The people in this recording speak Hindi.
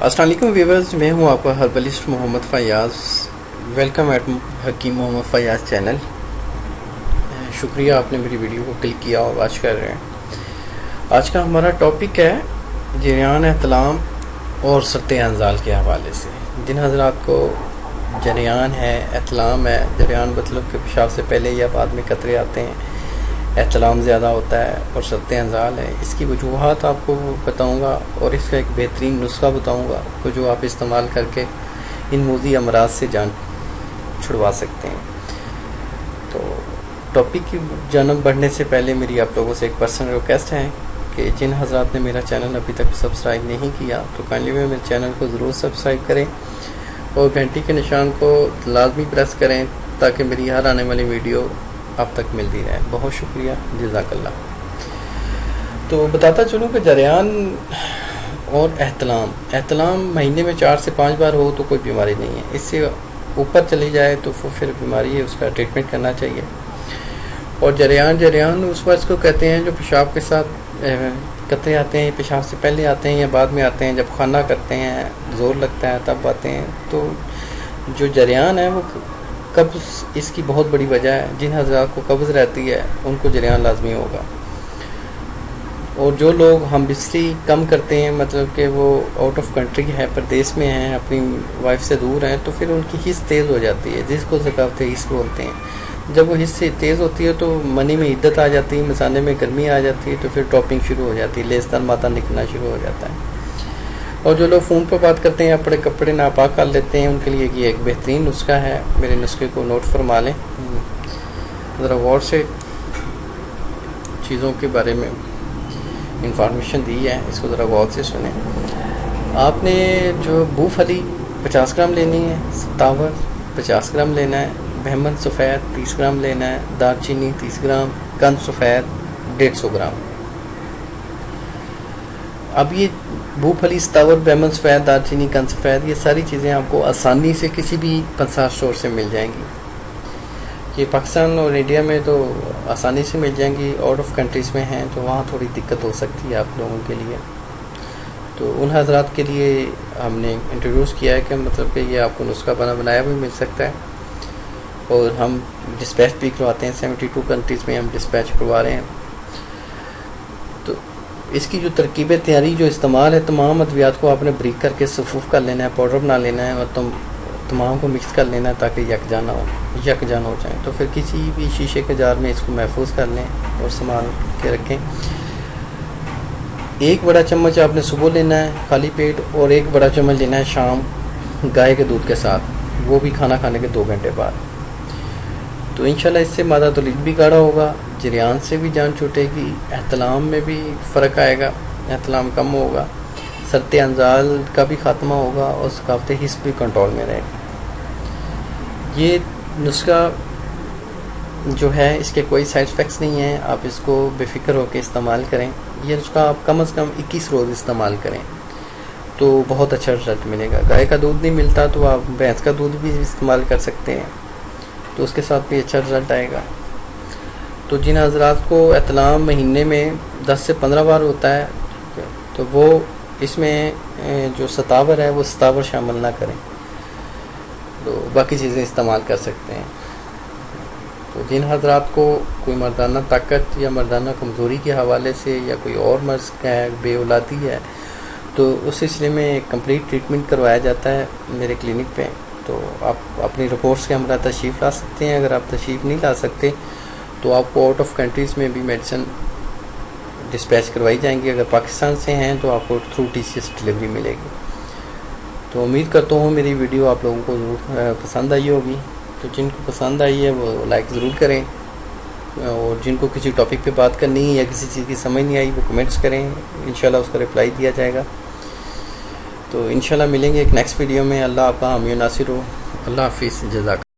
अस्सलाम वालेकुम व्यूअर्स, मैं हूं आपका herbalist Mohammad Fayaz. Welcome at Hakeem Mohammad Fayaz channel. शुक्रिया आपने मेरी वीडियो को क्लिक किया और वॉच कर रहे हैं। आज का हमारा टॉपिक है जरियान एहतलाम और सत्ते अंजाल के हवाले से। जिन हज़रात को जरियान है, एहतलाम है, जरियान मतलब कि पेशाब से पहले या बाद में कतरे आते हैं, एहतलाम ज़्यादा होता है और सत्ते अंजाल है, इसकी वजूहात आपको बताऊंगा और इसका एक बेहतरीन नुस्खा बताऊंगा को जो आप इस्तेमाल करके इन मूज़ी अमराज से जान छुड़वा सकते हैं। तो टॉपिक की जानब बढ़ने से पहले मेरी आप लोगों से एक पर्सनल रिक्वेस्ट है कि जिन हज़रात ने मेरा चैनल अभी तक सब्सक्राइब नहीं किया तो काइंडली मेरे चैनल को ज़रूर सब्सक्राइब करें और घंटी के निशान को लाजमी प्रेस करें ताकि मेरी हर आने वाली वीडियो आप तक मिलती रहे। बहुत शुक्रिया, जज़ाकल्लाह। तो बताता चलूँ कि जरियान और एहतलाम महीने में 4 से 5 बार हो तो कोई बीमारी नहीं है। इससे ऊपर चली जाए तो फिर बीमारी है, उसका ट्रीटमेंट करना चाहिए। और जरियान उस वक्त को कहते हैं जो पेशाब के साथ कतरे आते हैं, पेशाब से पहले आते हैं या बाद में आते हैं, जब खाना करते हैं ज़ोर लगता है तब आते हैं। तो जो जरियान है वो कब्ज़ इसकी बहुत बड़ी वजह है। जिन हज़रात को कब्ज़ रहती है उनको जरियान लाजमी होगा। और जो लोग हम बिस्ती कम करते हैं, मतलब कि वो आउट ऑफ कंट्री है, प्रदेश में हैं, अपनी वाइफ से दूर हैं, तो फिर उनकी हिस्स तेज़ हो जाती है, जिसको ज़कावत हिस्स बोलते हैं। जब वो हिस्स तेज़ होती है तो मनी में हिद्दत आ जाती है, मसाले में गर्मी आ जाती है, तो फिर टॉपिंग शुरू हो जाती है, लेस्तान माता निकलना शुरू हो जाता है। और जो लोग फ़ोन पर बात करते हैं, अपने कपड़े नापाक कर लेते हैं, उनके लिए ये एक बेहतरीन नुस्खा है। मेरे नुस्खे को नोट फरमा लें, ज़रा गौर से चीज़ों के बारे में इंफॉर्मेशन दी है, इसको ज़रा गौर से सुने। आपने जो मूंगफली 50 ग्राम लेनी है, सतावर 50 ग्राम लेना है, बहमन सफ़ेद 30 ग्राम लेना है, दालचीनी 30 ग्राम, कंद सफ़ेद 150 ग्राम। अब ये मूंगफली, सतावर, बहमन सफ़ेद, दालचीनी, कंद सफ़ेद, ये सारी चीज़ें आपको आसानी से किसी भी पंसार स्टोर से मिल जाएंगी। ये पाकिस्तान और इंडिया में तो आसानी से मिल जाएंगी, आउट ऑफ कंट्रीज़ में हैं तो वहाँ थोड़ी दिक्कत हो सकती है आप लोगों के लिए। तो उन हज़रात के लिए हमने इंट्रोड्यूस किया है कि मतलब कि ये आपको नुस्खा बनाया भी मिल सकता है और हम डिस्पैच भी करवाते हैं। 72 कंट्रीज़ में हम डिस्पैच करवा रहे हैं। तो इसकी जो तरकीब तैयारी जो इस्तेमाल है, तमाम अद्वियात को आपने ब्रीक करके सफूफ कर लेना है, पाउडर बना लेना है और तमाम को मिक्स कर लेना है ताकि यकजान हो जाए। तो फिर किसी भी शीशे के जार में इसको महफूज कर लें और संभाल के रखें। 1 बड़ा चम्मच आपने सुबह लेना है खाली पेट और 1 बड़ा चम्मच लेना है शाम गाय के दूध के साथ, वो भी खाना खाने के 2 घंटे बाद। तो इंशाल्लाह इससे मादा तौलीद भी गाढ़ा होगा, जरियान से भी जान छूटेगी, एहतलाम में भी फ़र्क आएगा, एहतलाम कम होगा, सत्ते अंजाल का भी ख़ात्मा होगा और सकाफ़त हिस्स भी कंट्रोल में रहेगा। ये नुस्खा जो है इसके कोई साइड इफ़ेक्ट्स नहीं हैं, आप इसको बेफिक्र होकर इस्तेमाल करें। ये नुस्खा आप कम से कम 21 रोज़ इस्तेमाल करें तो बहुत अच्छा रिजल्ट मिलेगा। गाय का दूध नहीं मिलता तो आप भैंस का दूध भी इस्तेमाल कर सकते हैं, तो उसके साथ भी अच्छा रिज़ल्ट आएगा। तो जिन हज़रात को एहतलाम महीने में 10 से 15 बार होता है तो वो इसमें जो सतावर है वो सतावर शामिल ना करें, तो बाकी चीज़ें इस्तेमाल कर सकते हैं। तो जिन हज़रात को कोई मर्दाना ताकत या मर्दाना कमज़ोरी के हवाले से या कोई और मर्ज़ है, बेऔलादी है, तो उस सिलसिले में कंप्लीट ट्रीटमेंट करवाया जाता है मेरे क्लिनिक पे। तो आप अपनी रिपोर्ट्स के हमरा तशरीफ़ ला सकते हैं। अगर आप तशरीफ़ नहीं ला सकते तो आपको आउट ऑफ कंट्रीज़ में भी मेडिसिन डिस्पैच करवाई जाएंगी। अगर पाकिस्तान से हैं तो आपको थ्रू TCS डिलीवरी मिलेगी। तो उम्मीद करता हूँ मेरी वीडियो आप लोगों को ज़रूर पसंद आई होगी। तो जिनको पसंद आई है वो लाइक ज़रूर करें और जिनको किसी टॉपिक पे बात करनी है या किसी चीज़ की समझ नहीं आई वो कमेंट्स करें, इंशाल्लाह उसका रिप्लाई दिया जाएगा। तो इंशाल्लाह मिलेंगे एक नेक्स्ट वीडियो में। अल्लाह आपका हामी नासिर हो। अल्लाह हाफिज़, जज़ाक।